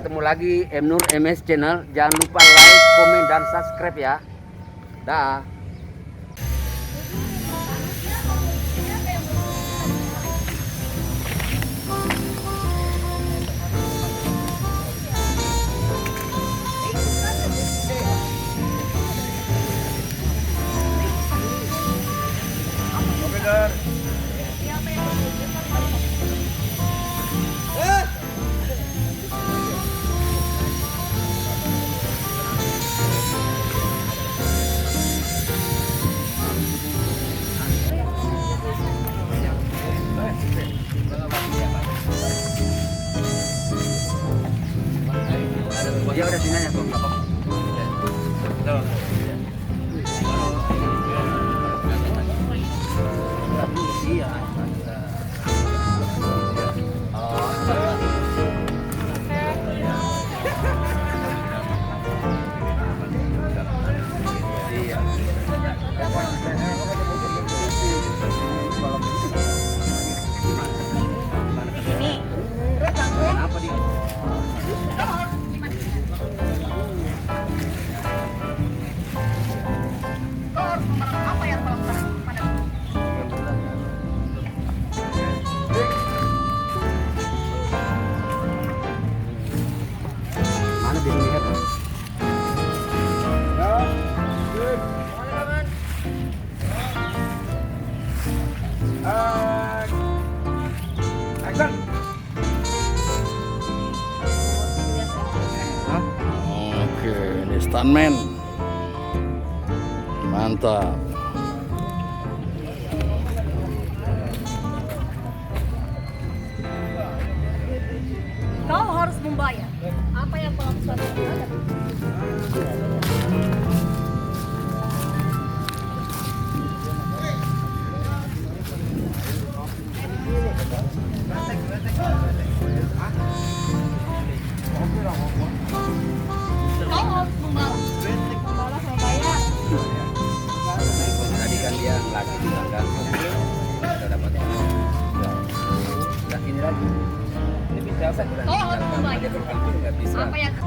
ketemu lagi M Nur MS Channel. Jangan lupa like, komen, dan subscribe ya. Dah. Dia udah sini aja kok, apa? Iya. Apa dia? Mana di sini kan? Action. Oke, ini stuntman. Mantap. Kau harus membayar apa yang kau lakukan. Kau harus membalas membayar. Tadi kan dia lagi bilang kan, kita dapat nah, ini lagi. Ini bisa saya bilang. Kau harus membayar Nggak bisa. apa yang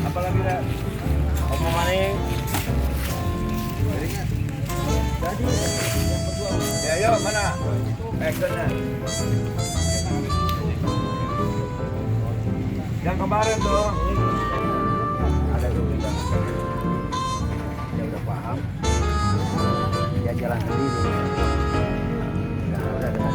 Apa lagi dah? Apa maning? Jadi yang kedua. Ya, yo mana? Actionnya. Yang kemarin tuh. Ada dulu kan. Dia udah paham. Dia jalan sendiri. Nah, udah dengan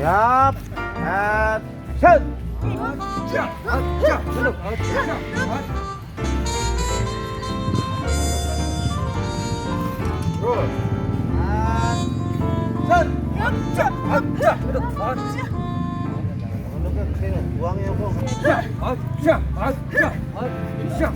Siap. Action. Siap. Siap. Duduk. Siap. Terus. Action. Siap. Siap. Duduk. Uangnya bong. Siap. Siap. Siap. Siap.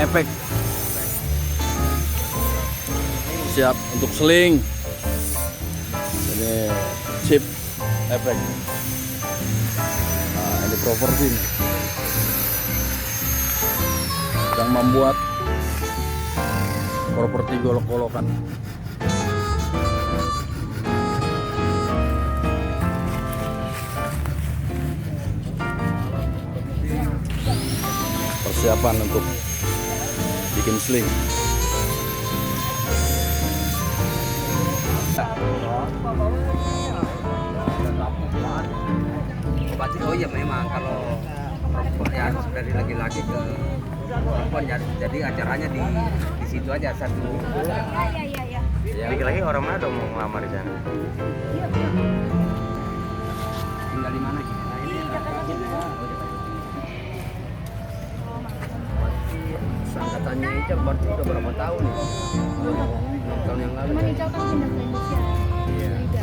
efek. Siap untuk seling. Ini chip efek. Nah, ini properti nih. Yang membuat properti golok-golokan. Persiapan untuk bikin sling. Oh iya memang kalau perempuan ya dari laki-laki ke perempuan jadi acaranya di situ aja satu. Iya. Lagi-lagi orang mana dong mau ngelamar di sana? Tinggal di mana sih? Angkatannya itu berarti udah berapa tahun nih? 6 tahun yang lalu. Cuman Ical kan pindah ke Indonesia. Iya.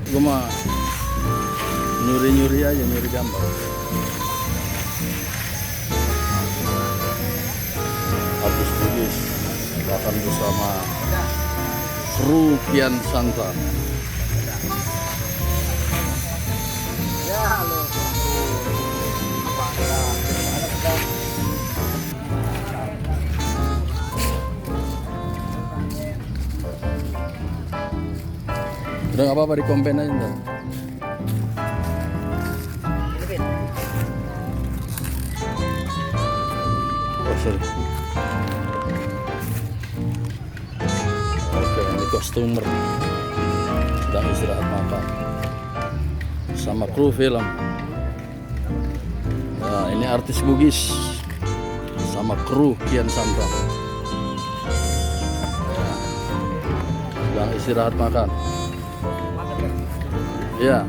Gue mah nyuri-nyuri aja, nyuri gambar. Artis Bugis akan bersama kru Kian Santa. Ya, halo. Udah nggak apa-apa, di kompen aja ntar. Oh, sorry. Oke, ini kostumer sedang istirahat makan sama kru film. Nah, ini artis Bugis sama kru Kian Santa. Sedang istirahat makan. Ya.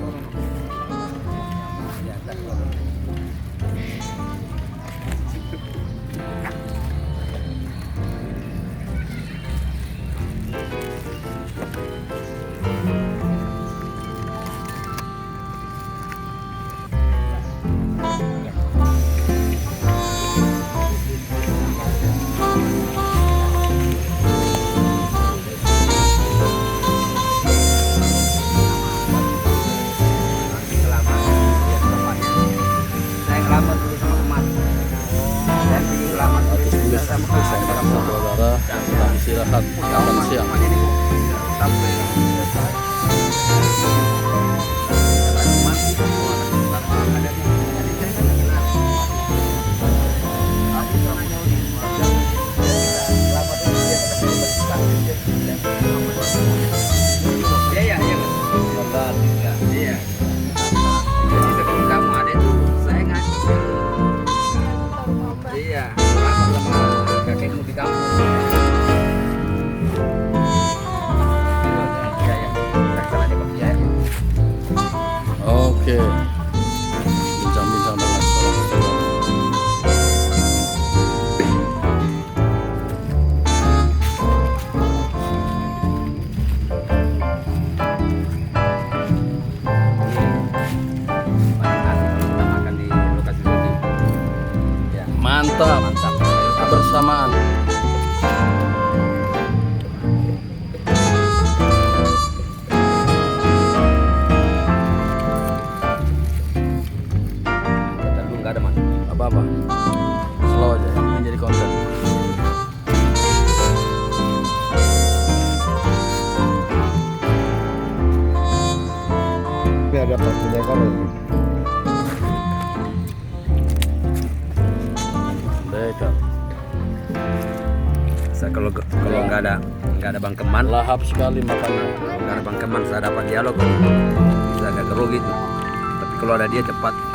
Saudara sedang istirahat makan siang. Iya. Iya. Jadi sebelum kamu ada itu saya ngasih. Iya, sama kakekmu di kampung. Oke. Bincang-bincang dengan seorang saudara. Makan di lokasi syuting. Ya, Mantap. mantap. Kebersamaan. Dulu nggak ada mas. Apa-apa. Slow aja, yang penting jadi konten. Ini ada partinya kalau Dekat. Saya kalau nggak ada Bang Keman, Lahap sekali makannya. kalau nggak ada Bang Keman saya dapat dialog bisa agak grogi gitu. Tapi kalau ada dia cepat.